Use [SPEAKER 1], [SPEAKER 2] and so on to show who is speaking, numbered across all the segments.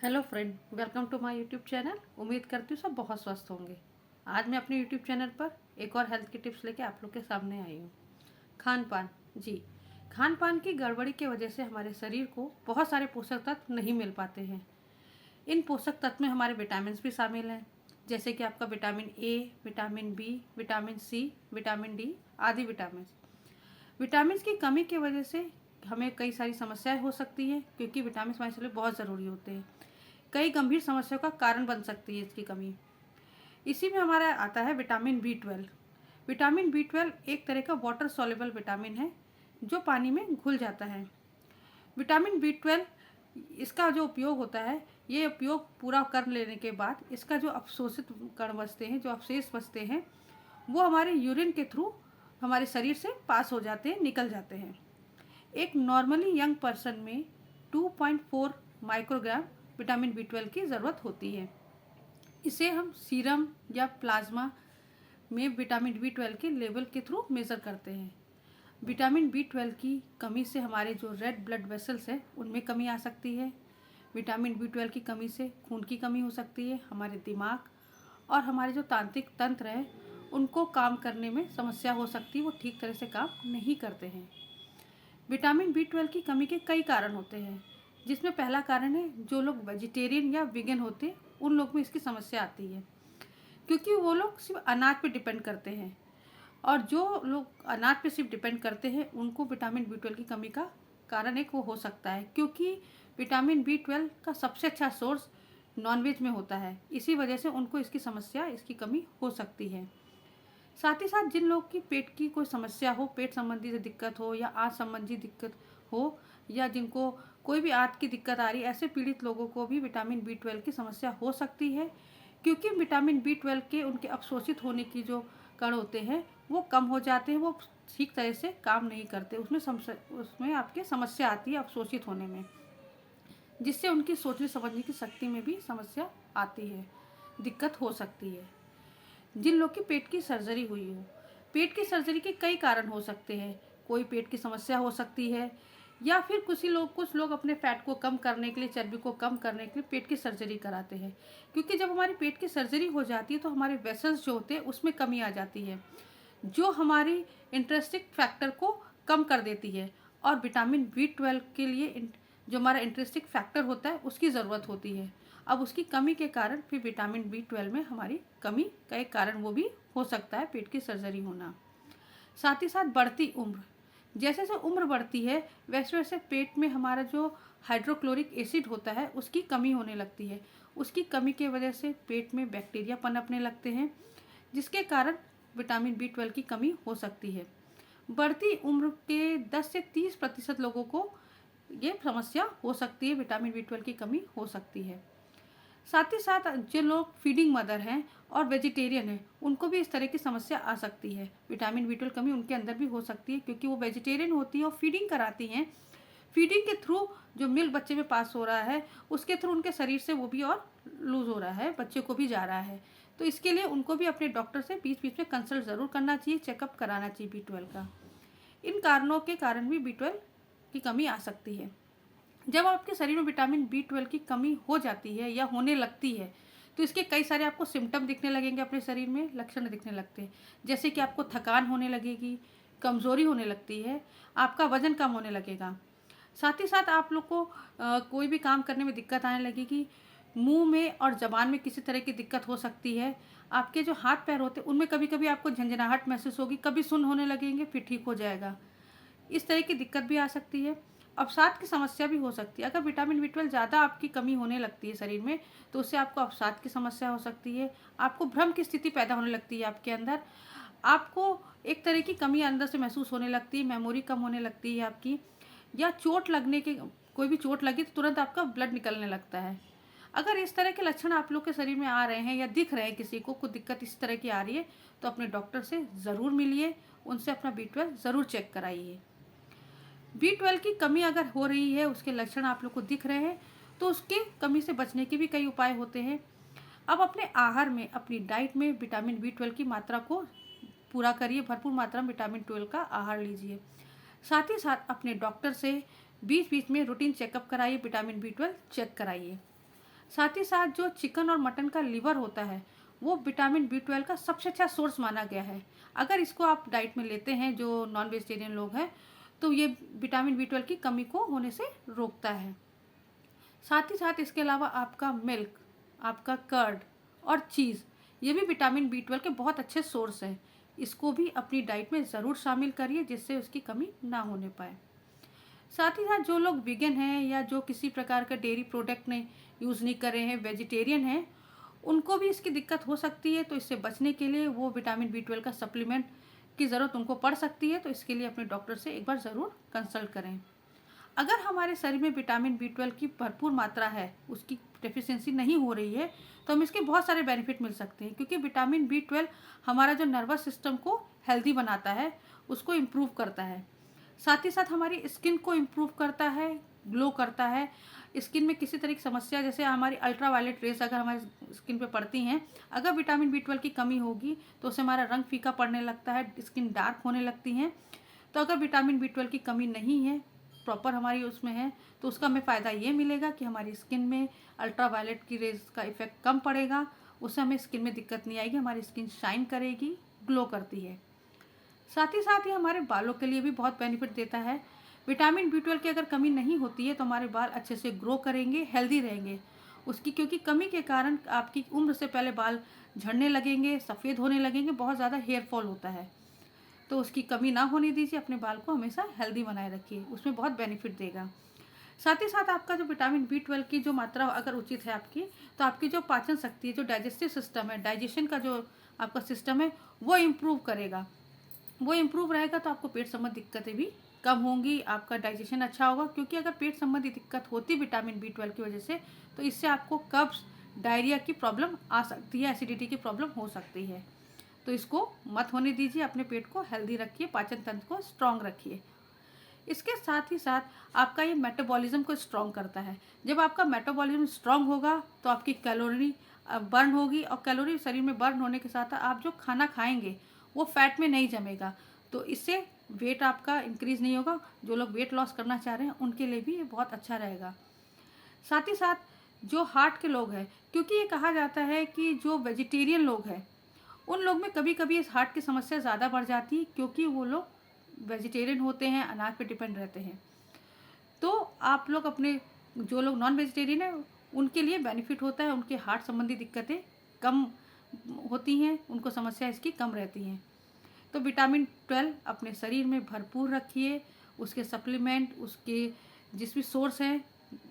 [SPEAKER 1] Hello friend, welcome to my YouTube channel. उम्मीद करती हूँ सब बहुत स्वस्थ होंगे। आज मैं अपने यूट्यूब चैनल पर एक और हेल्थ की टिप्स लेके आप लोग के सामने आई हूँ। खान पान। जी, खान पान की गड़बड़ी की वजह से हमारे शरीर को बहुत सारे पोषक तत्व नहीं मिल पाते हैं। इन पोषक तत्व में हमारे विटामिन भी शामिल हैं, जैसे कि आपका vitamin A, vitamin B, vitamin C, vitamin D आदि विटामिन। विटामिन की कमी की वजह से हमें कई सारी समस्याएं हो सकती हैं, क्योंकि विटामिन हमारे शरीर में बहुत ज़रूरी होते हैं। कई गंभीर समस्याओं का कारण बन सकती है इसकी कमी। इसी में हमारा आता है विटामिन बी 12। विटामिन बी 12 एक तरह का वाटर सॉल्युबल विटामिन है जो पानी में घुल जाता है। विटामिन बी 12 इसका जो उपयोग होता है, ये उपयोग पूरा कर लेने के बाद इसका जो अवशोषित कण बचते हैं, जो अवशेष बचते हैं, वो हमारे यूरिन के थ्रू हमारे शरीर से पास हो जाते हैं, निकल जाते हैं। एक नॉर्मली यंग पर्सन में 2.4 माइक्रोग्राम विटामिन बी 12 की ज़रूरत होती है। इसे हम सीरम या प्लाज्मा में विटामिन बी 12 के लेवल के थ्रू मेज़र करते हैं। विटामिन बी 12 की कमी से हमारे जो रेड ब्लड वेसल्स हैं उनमें कमी आ सकती है। विटामिन बी 12 की कमी से खून की कमी हो सकती है। हमारे दिमाग और हमारे जो तांत्रिक तंत्र हैं उनको काम करने में समस्या हो सकती है, वो ठीक तरह से काम नहीं करते हैं। विटामिन बी 12 की कमी के कई कारण होते हैं, जिसमें पहला कारण है जो लोग वेजिटेरियन या वीगन होते हैं उन लोग में इसकी समस्या आती है, क्योंकि वो लोग सिर्फ अनाज पे डिपेंड करते हैं। और जो लोग अनाज पे सिर्फ डिपेंड करते हैं उनको विटामिन बी 12 की कमी का कारण एक वो हो सकता है, क्योंकि विटामिन बी 12 का सबसे अच्छा सोर्स नॉनवेज में होता है। इसी वजह से उनको इसकी समस्या, इसकी कमी हो सकती है। साथ ही साथ जिन लोग की पेट की कोई समस्या हो, पेट संबंधी से दिक्कत हो या आंत संबंधी दिक्कत हो, या जिनको कोई भी आंत की दिक्कत आ रही है, ऐसे पीड़ित लोगों को भी विटामिन बी 12 की समस्या हो सकती है, क्योंकि विटामिन बी 12 के उनके अवशोषित होने की जो कण होते हैं वो कम हो जाते हैं, वो ठीक तरह से काम नहीं करते। उसमें आपके समस्या आती है अवशोषित होने में, जिससे उनकी सोचने समझने की शक्ति में भी समस्या आती है, दिक्कत हो सकती है। जिन लोग की पेट की सर्जरी हुई हो, पेट की सर्जरी के कई कारण हो सकते हैं। कोई पेट की समस्या हो सकती है, या फिर कुछ लोग अपने फैट को कम करने के लिए, चर्बी को कम करने के लिए पेट की सर्जरी कराते हैं। क्योंकि जब हमारी पेट की सर्जरी हो जाती है तो हमारे वेसल्स जो होते हैं उसमें कमी आ जाती है, जो हमारी इंट्रिंसिक फैक्टर को कम कर देती है। और विटामिन बी 12 के लिए जो हमारा इंट्रिंसिक फैक्टर होता है उसकी ज़रूरत होती है। अब उसकी कमी के कारण फिर विटामिन बी 12 में हमारी कमी का एक कारण वो भी हो सकता है पेट की सर्जरी होना। साथ ही साथ बढ़ती उम्र, जैसे जैसे उम्र बढ़ती है वैसे वैसे पेट में हमारा जो हाइड्रोक्लोरिक एसिड होता है उसकी कमी होने लगती है। उसकी कमी की वजह से पेट में बैक्टीरिया पनपने लगते हैं, जिसके कारण विटामिन बी 12 की कमी हो सकती है। बढ़ती उम्र के 10 से 30% लोगों को ये समस्या हो सकती है, विटामिन बी 12 की कमी हो सकती है। साथ ही साथ जो लोग फीडिंग मदर हैं और वेजिटेरियन हैं उनको भी इस तरह की समस्या आ सकती है। विटामिन बी 12 कमी उनके अंदर भी हो सकती है, क्योंकि वो वेजिटेरियन होती हैं और फीडिंग कराती हैं। फीडिंग के थ्रू जो मिल्क बच्चे में पास हो रहा है उसके थ्रू उनके शरीर से वो भी और लूज़ हो रहा है, बच्चे को भी जा रहा है। तो इसके लिए उनको भी अपने डॉक्टर से बीच बीच में कंसल्ट ज़रूर करना चाहिए, चेकअप कराना चाहिए बी 12 का। इन कारणों के कारण भी बी 12 की कमी आ सकती है। जब आपके शरीर में विटामिन बी 12 की कमी हो जाती है या होने लगती है तो इसके कई सारे आपको सिम्टम दिखने लगेंगे, अपने शरीर में लक्षण दिखने लगते हैं। जैसे कि आपको थकान होने लगेगी, कमज़ोरी होने लगती है, आपका वजन कम होने लगेगा। साथ ही साथ आप लोग को कोई भी काम करने में दिक्कत आने लगेगी। मुंह में और जबान में किसी तरह की दिक्कत हो सकती है। आपके जो हाथ पैर होते हैं उनमें कभी कभी आपको झंझनाहट महसूस होगी, कभी सुन्न होने लगेंगे फिर ठीक हो जाएगा। इस तरह की दिक्कत भी आ सकती है। अवसाद की समस्या भी हो सकती है। अगर विटामिन बी 12 ज़्यादा आपकी कमी होने लगती है शरीर में तो उससे आपको अवसाद की समस्या हो सकती है। आपको भ्रम की स्थिति पैदा होने लगती है आपके अंदर। आपको एक तरह की कमी अंदर से महसूस होने लगती है, मेमोरी कम होने लगती है आपकी, या चोट लगने के, कोई भी चोट लगी तो तुरंत आपका ब्लड निकलने लगता है। अगर इस तरह के लक्षण आप लोग के शरीर में आ रहे हैं या दिख रहे हैं, किसी को कोई दिक्कत इस तरह की आ रही है, तो अपने डॉक्टर से ज़रूर मिलिए, उनसे अपना बी 12 ज़रूर चेक कराइए। बी 12 की कमी अगर हो रही है, उसके लक्षण आप लोग को दिख रहे हैं, तो उसके कमी से बचने के भी कई उपाय होते हैं। अब अपने आहार में, अपनी डाइट में विटामिन बी 12 की मात्रा को पूरा करिए, भरपूर मात्रा में विटामिन 12 का आहार लीजिए। साथ ही साथ अपने डॉक्टर से बीच बीच में रूटीन चेकअप कराइए, विटामिन बी 12 चेक कराइए। साथ ही साथ जो चिकन और मटन का लिवर होता है वो विटामिन B12 का सबसे अच्छा सोर्स माना गया है। अगर इसको आप डाइट में लेते हैं जो नॉन वेजिटेरियन लोग हैं तो ये विटामिन B12 की कमी को होने से रोकता है। साथ ही साथ इसके अलावा आपका मिल्क, आपका कर्ड और चीज़, ये भी विटामिन B12 के बहुत अच्छे सोर्स हैं। इसको भी अपनी डाइट में ज़रूर शामिल करिए जिससे उसकी कमी ना होने पाए। साथ ही साथ जो लोग वीगन हैं या जो किसी प्रकार का डेयरी प्रोडक्ट ने यूज़ नहीं कर रहे हैं, वेजिटेरियन हैं, उनको भी इसकी दिक्कत हो सकती है। तो इससे बचने के लिए वो विटामिन B12 का सप्लीमेंट की ज़रूरत उनको पड़ सकती है। तो इसके लिए अपने डॉक्टर से एक बार ज़रूर कंसल्ट करें। अगर हमारे शरीर में विटामिन B12 की भरपूर मात्रा है, उसकी डेफिशिएंसी नहीं हो रही है, तो हमें इसके बहुत सारे बेनिफिट मिल सकते हैं। क्योंकि विटामिन B12 हमारा जो नर्वस सिस्टम को हेल्दी बनाता है, उसको इम्प्रूव करता है। साथ ही साथ हमारी स्किन को इम्प्रूव करता है, ग्लो करता है। स्किन में किसी तरह की समस्या, जैसे हमारी अल्ट्रावायलेट रेस अगर हमारी स्किन पे पड़ती हैं, अगर विटामिन B12 की कमी होगी तो उससे हमारा रंग फीका पड़ने लगता है, स्किन डार्क होने लगती हैं। तो अगर विटामिन B12 की कमी नहीं है, प्रॉपर हमारी उसमें है, तो उसका हमें फ़ायदा ये मिलेगा कि हमारी स्किन में अल्ट्रावायलेट की रेज का इफेक्ट कम पड़ेगा। उससे हमें स्किन में दिक्कत नहीं आएगी, हमारी स्किन शाइन करेगी, ग्लो करती है। साथ ही हमारे बालों के लिए भी बहुत बेनिफिट देता है। विटामिन B12 की अगर कमी नहीं होती है तो हमारे बाल अच्छे से ग्रो करेंगे, हेल्दी रहेंगे। उसकी क्योंकि कमी के कारण आपकी उम्र से पहले बाल झड़ने लगेंगे, सफ़ेद होने लगेंगे, बहुत ज़्यादा हेयर फॉल होता है। तो उसकी कमी ना होने दीजिए, अपने बाल को हमेशा हेल्दी बनाए रखिए, उसमें बहुत बेनिफिट देगा। साथ ही साथ आपका जो विटामिन B12 की जो मात्रा अगर उचित है आपकी, तो आपकी जो पाचन शक्ति है, जो डाइजेस्टिव सिस्टम है, डाइजेशन का जो आपका सिस्टम है, वो इम्प्रूव करेगा। वो इम्प्रूव रहेगा तो आपको पेट संबंधी दिक्कतें भी कम होंगी, आपका डाइजेशन अच्छा होगा। क्योंकि अगर पेट संबंधी दिक्कत होती विटामिन B12 की वजह से, तो इससे आपको कब्ज, डायरिया की प्रॉब्लम आ सकती है, एसिडिटी की प्रॉब्लम हो सकती है। तो इसको मत होने दीजिए, अपने पेट को हेल्दी रखिए, पाचन तंत्र को स्ट्रांग रखिए। इसके साथ ही साथ आपका ये मेटाबॉलिज्म को स्ट्रांग करता है। जब आपका मेटाबॉलिज्म स्ट्रांग होगा तो आपकी कैलोरी बर्न होगी, और कैलोरी शरीर में बर्न होने के साथ आप जो खाना खाएंगे वो फैट में नहीं जमेगा। तो इससे वेट आपका इंक्रीज़ नहीं होगा। जो लोग वेट लॉस करना चाह रहे हैं उनके लिए भी ये बहुत अच्छा रहेगा। साथ ही साथ जो हार्ट के लोग हैं, क्योंकि ये कहा जाता है कि जो वेजिटेरियन लोग हैं उन लोग में कभी कभी इस हार्ट की समस्या ज़्यादा बढ़ जाती है, क्योंकि वो लोग वेजिटेरियन होते हैं, अनाज पे डिपेंड रहते हैं। तो आप लोग अपने, जो लोग नॉन वेजिटेरियन हैं उनके लिए बेनिफिट होता है, उनके हार्ट संबंधी दिक्कतें कम होती हैं, उनको समस्या इसकी कम रहती हैं। तो विटामिन 12 अपने शरीर में भरपूर रखिए। उसके सप्लीमेंट, उसके जिस भी सोर्स हैं,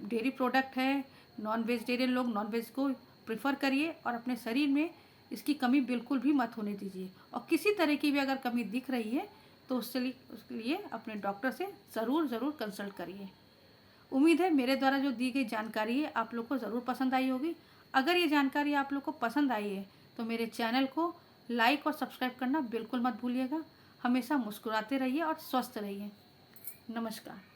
[SPEAKER 1] डेयरी प्रोडक्ट है, नॉन वेजिटेरियन लोग नॉन वेज को प्रेफर करिए, और अपने शरीर में इसकी कमी बिल्कुल भी मत होने दीजिए। और किसी तरह की भी अगर कमी दिख रही है तो उसके लिए अपने डॉक्टर से ज़रूर कंसल्ट करिए। उम्मीद है मेरे द्वारा जो दी गई जानकारी है आप लोग को ज़रूर पसंद आई होगी। अगर ये जानकारी आप लोग को पसंद आई है तो मेरे चैनल को लाइक और सब्सक्राइब करना बिल्कुल मत भूलिएगा। हमेशा मुस्कुराते रहिए और स्वस्थ रहिए। नमस्कार।